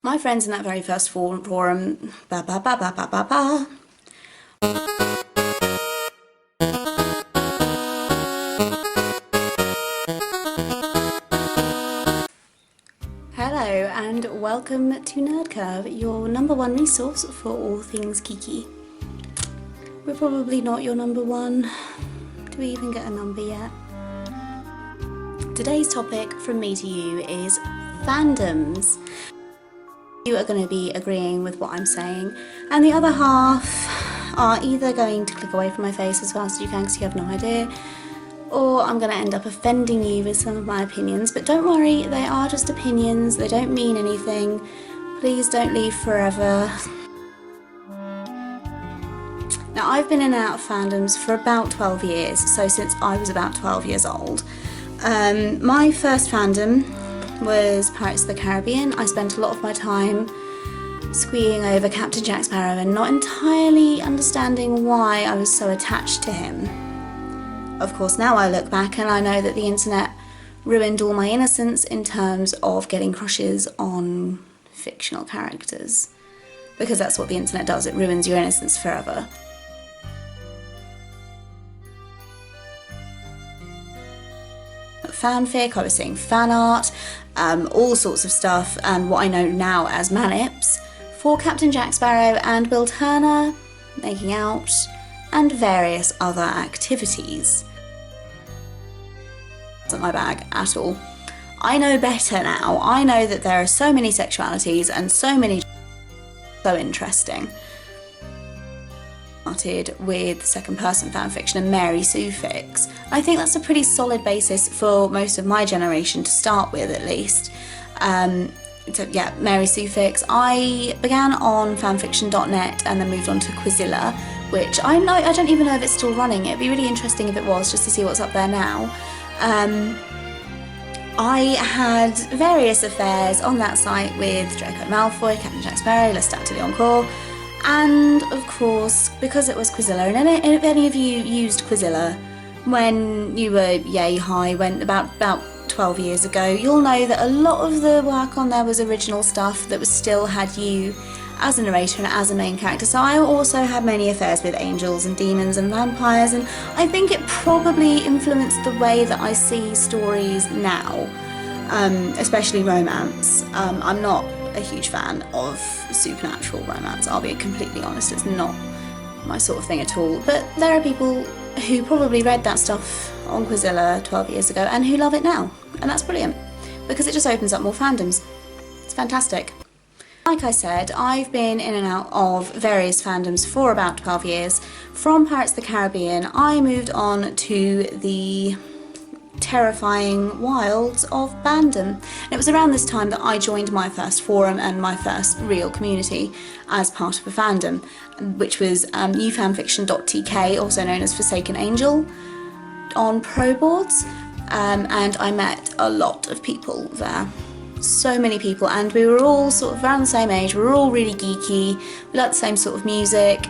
My friends in that very first forum, ba ba ba ba ba ba ba. Hello and welcome to NerdCurve, your number one resource for all things geeky. We're probably not your number one. Do we even get a number yet? Today's topic from me to you is fandoms. You are going to be agreeing with what I'm saying, and the other half are either going to click away from my face as fast as you can because you have no idea, or I'm going to end up offending you with some of my opinions. But don't worry, they are just opinions, they don't mean anything. Please don't leave forever. Now, I've been in and out of fandoms for about 12 years, so since I was about 12 years old. My first fandom was Pirates of the Caribbean. I spent a lot of my time squeeing over Captain Jack Sparrow and not entirely understanding why I was so attached to him. Of course, now I look back and I know that the internet ruined all my innocence in terms of getting crushes on fictional characters. Because that's what the internet does, it ruins your innocence forever. Fanfic, I was seeing fan art, all sorts of stuff, and what I know now as manips for Captain Jack Sparrow and Will Turner, making out, and various other activities. It's not my bag at all. I know better now. I know that there are so many sexualities and so many so interesting. Started with second person fanfiction and Mary Sue fics. I think that's a pretty solid basis for most of my generation to start with, at least. So yeah, Mary Sue fics. I began on fanfiction.net and then moved on to Quizilla, which I don't even know if it's still running. It'd be really interesting if it was, just to see what's up there now. I had various affairs on that site with Draco Malfoy, Captain Jack Sparrow, Lestat de Lioncourt. And of course, because it was Quizilla, and if any of you used Quizilla when you were yay high, when about 12 years ago, you'll know that a lot of the work on there was original stuff that was still had you as a narrator and as a main character. So I also had many affairs with angels and demons and vampires, and I think it probably influenced the way that I see stories now, especially romance. I'm not a huge fan of supernatural romance, I'll be completely honest, it's not my sort of thing at all. But there are people who probably read that stuff on Quizilla 12 years ago and who love it now, and that's brilliant because it just opens up more fandoms. It's fantastic. Like I said, I've been in and out of various fandoms for about 12 years. From Pirates of the Caribbean, I moved on to the terrifying wilds of fandom. And it was around this time that I joined my first forum and my first real community as part of a fandom, which was newfanfiction.tk, also known as Forsaken Angel, on pro boards, and I met a lot of people there. So many people, and we were all sort of around the same age. We were all really geeky, we liked the same sort of music.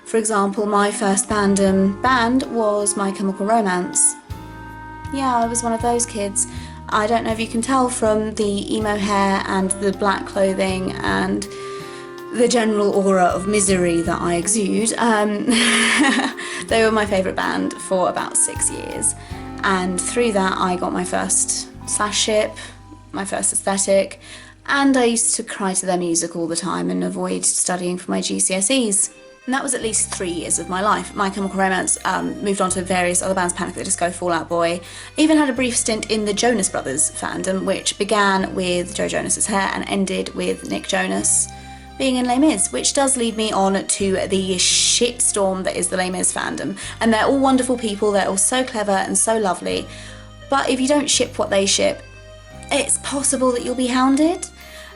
For example, my first fandom band was My Chemical Romance. Yeah, I was one of those kids. I don't know if you can tell from the emo hair and the black clothing and the general aura of misery that I exude. They were my favourite band for about 6 years, and through that I got my first /ship, my first aesthetic, and I used to cry to their music all the time and avoid studying for my GCSEs. And that was at least 3 years of my life. My Chemical Romance moved on to various other bands, Panic! At the Disco, Fall Out Boy. Even had a brief stint in the Jonas Brothers fandom, which began with Joe Jonas's hair and ended with Nick Jonas being in Les Mis, which does lead me on to the shitstorm that is the Les Mis fandom. And they're all wonderful people, they're all so clever and so lovely. But if you don't ship what they ship, it's possible that you'll be hounded.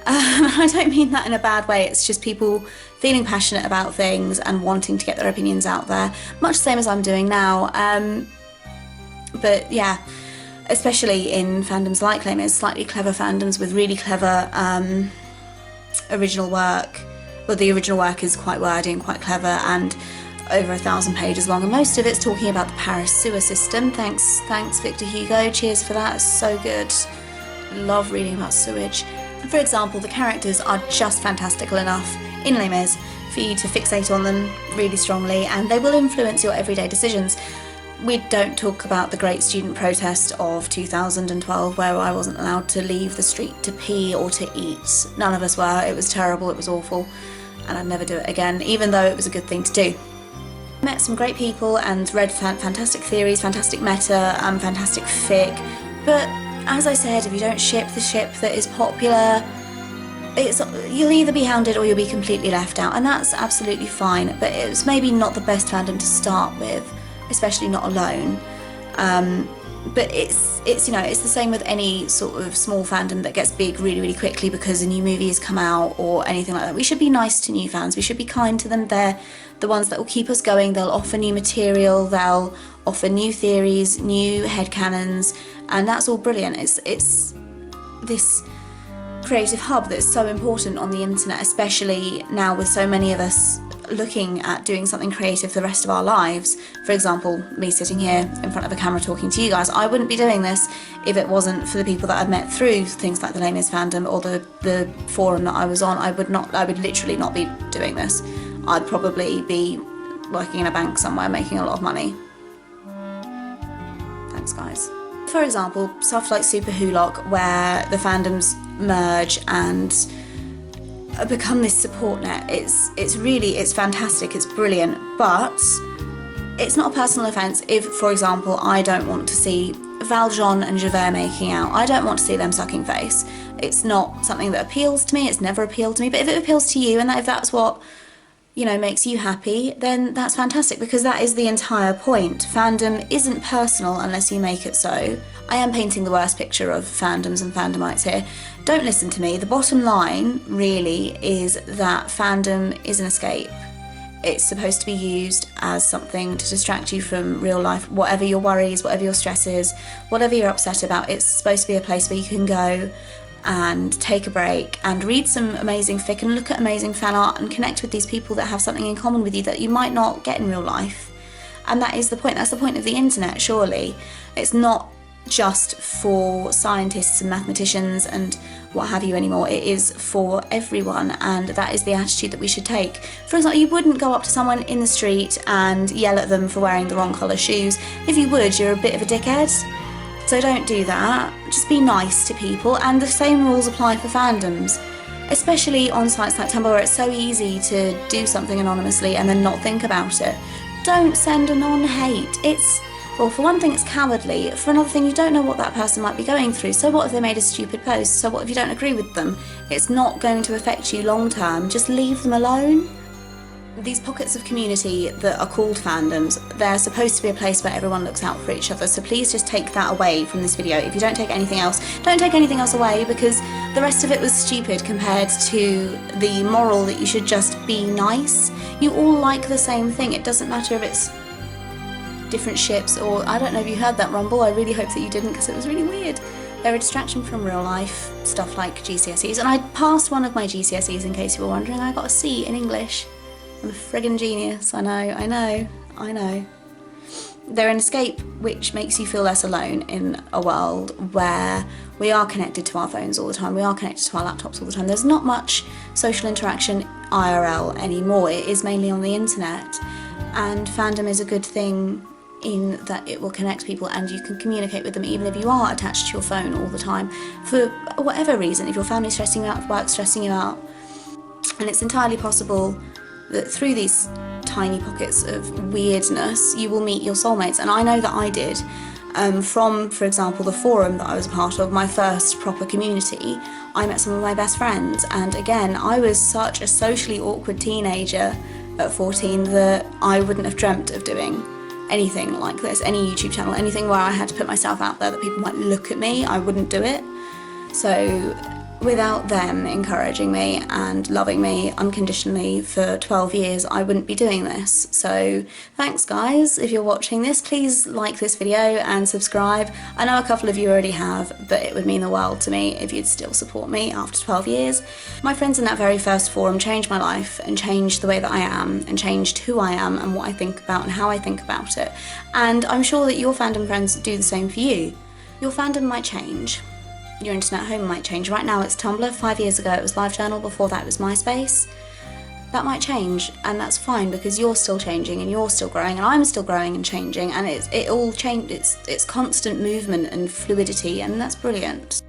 I don't mean that in a bad way, it's just people feeling passionate about things and wanting to get their opinions out there, much the same as I'm doing now. But yeah, especially in fandoms like Les Mis, slightly clever fandoms with really clever original work. Well, the original work is quite wordy and quite clever and over 1,000 pages long, and most of it's talking about the Paris sewer system. Thanks Victor Hugo, cheers for that, it's so good. Love reading about sewage. For example, the characters are just fantastical enough in Les Mis for you to fixate on them really strongly, and they will influence your everyday decisions. We don't talk about the great student protest of 2012 where I wasn't allowed to leave the street to pee or to eat. None of us were. It was terrible, it was awful, and I'd never do it again, even though it was a good thing to do. I met some great people and read fantastic theories, fantastic meta, fantastic fic, but as I said, if you don't ship the ship that is popular, you'll either be hounded or you'll be completely left out, and that's absolutely fine, but it's maybe not the best fandom to start with, especially not alone. But it's you know, it's the same with any sort of small fandom that gets big really, really quickly because a new movie has come out or anything like that. We should be nice to new fans, we should be kind to them. They're the ones that will keep us going. They'll offer new material, they'll offer new theories, new headcanons, and that's all brilliant. It's this creative hub that's so important on the internet, especially now with so many of us looking at doing something creative for the rest of our lives. For example, me sitting here in front of a camera talking to you guys, I wouldn't be doing this if it wasn't for the people that I've met through things like the laggiest fandom or the forum that I was on. I would literally not be doing this. I'd probably be working in a bank somewhere making a lot of money. Thanks guys. For example, stuff like Super Hulock, where the fandoms merge and become this support net. It's fantastic, it's brilliant, but it's not a personal offence if, for example, I don't want to see Valjean and Javert making out. I don't want to see them sucking face. It's not something that appeals to me, it's never appealed to me, but if it appeals to you and if that's what, you know, makes you happy, then that's fantastic, because that is the entire point. Fandom isn't personal unless you make it so. I am painting the worst picture of fandoms and fandomites here. Don't listen to me. The bottom line really is that fandom is an escape. It's supposed to be used as something to distract you from real life, whatever your worries, whatever your stresses, whatever you're upset about. It's supposed to be a place where you can go and take a break and read some amazing fic and look at amazing fan art and connect with these people that have something in common with you that you might not get in real life. And that is the point. That's the point of the internet, surely. It's not just for scientists and mathematicians and what have you anymore. It is for everyone, and that is the attitude that we should take. For example, you wouldn't go up to someone in the street and yell at them for wearing the wrong colour shoes. If you would, you're a bit of a dickhead. So don't do that. Just be nice to people, and the same rules apply for fandoms, especially on sites like Tumblr where it's so easy to do something anonymously and then not think about it. Don't send anon hate. Well, for one thing, it's cowardly. For another thing, you don't know what that person might be going through. So what if they made a stupid post? So what if you don't agree with them? It's not going to affect you long term. Just leave them alone. These pockets of community that are called fandoms, they're supposed to be a place where everyone looks out for each other. So please just take that away from this video. If you don't take anything else, don't take anything else away, because the rest of it was stupid compared to the moral that you should just be nice. You all like the same thing. It doesn't matter if it's different ships, or I don't know if you heard that rumble. I really hope that you didn't, because it was really weird. They're a distraction from real life, stuff like GCSEs, and I passed one of my GCSEs, in case you were wondering. I got a C in English. I'm a friggin' genius. I know. They're an escape which makes you feel less alone in a world where we are connected to our phones all the time, we are connected to our laptops all the time. There's not much social interaction IRL anymore. It is mainly on the internet, and fandom is a good thing in that it will connect people and you can communicate with them even if you are attached to your phone all the time for whatever reason. If your family's stressing you out, if work's stressing you out, and it's entirely possible that through these tiny pockets of weirdness you will meet your soulmates. And I know that I did. From, for example, the forum that I was a part of, my first proper community, I met some of my best friends, and again, I was such a socially awkward teenager at 14 that I wouldn't have dreamt of doing anything like this, any YouTube channel, anything where I had to put myself out there that people might look at me. I wouldn't do it. So without them encouraging me and loving me unconditionally for 12 years, I wouldn't be doing this. So thanks guys. If you're watching this, please like this video and subscribe. I know a couple of you already have, but it would mean the world to me if you'd still support me after 12 years. My friends in that very first forum changed my life and changed the way that I am and changed who I am and what I think about and how I think about it. And I'm sure that your fandom friends do the same for you. Your fandom might change, your internet home might change. Right now it's Tumblr, 5 years ago it was LiveJournal, before that it was MySpace. That might change, and that's fine, because you're still changing and you're still growing and I'm still growing and changing, and it all change. It's constant movement and fluidity, and that's brilliant.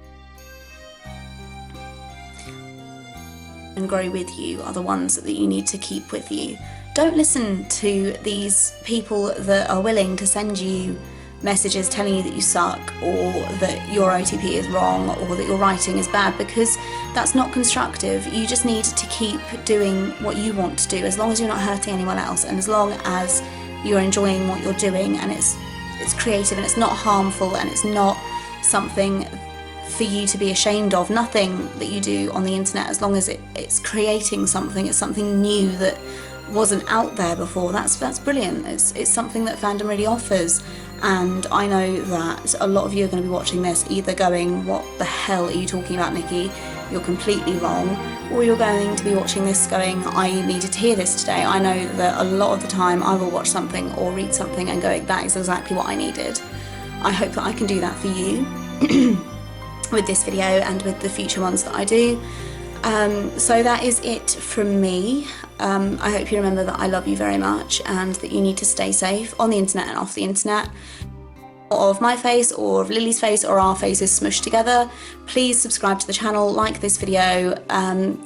And grow with you are the ones that you need to keep with you. Don't listen to these people that are willing to send you messages telling you that you suck, or that your OTP is wrong, or that your writing is bad, because that's not constructive. You just need to keep doing what you want to do, as long as you're not hurting anyone else, and as long as you're enjoying what you're doing, and it's creative and it's not harmful, and it's not something for you to be ashamed of. Nothing that you do on the internet, as long as it's creating something, it's something new that wasn't out there before, that's brilliant. It's something that fandom really offers. And I know that a lot of you are going to be watching this either going, what the hell are you talking about, Nikki? You're completely wrong. Or you're going to be watching this going, I needed to hear this today. I know that a lot of the time I will watch something or read something and go, that is exactly what I needed. I hope that I can do that for you with this video and with the future ones that I do. So that is it from me. I hope you remember that I love you very much, and that you need to stay safe on the internet and off the internet. Of my face, or of Lily's face, or our faces smushed together. Please subscribe to the channel, like this video,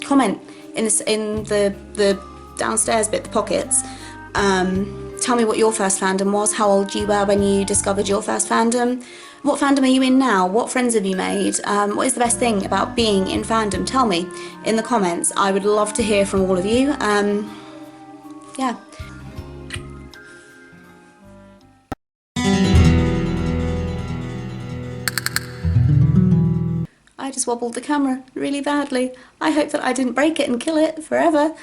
comment in the downstairs bit, the pockets. Tell me what your first fandom was, how old you were when you discovered your first fandom. What fandom are you in now? What friends have you made? What is the best thing about being in fandom? Tell me in the comments. I would love to hear from all of you. Yeah. I just wobbled the camera really badly. I hope that I didn't break it and kill it forever.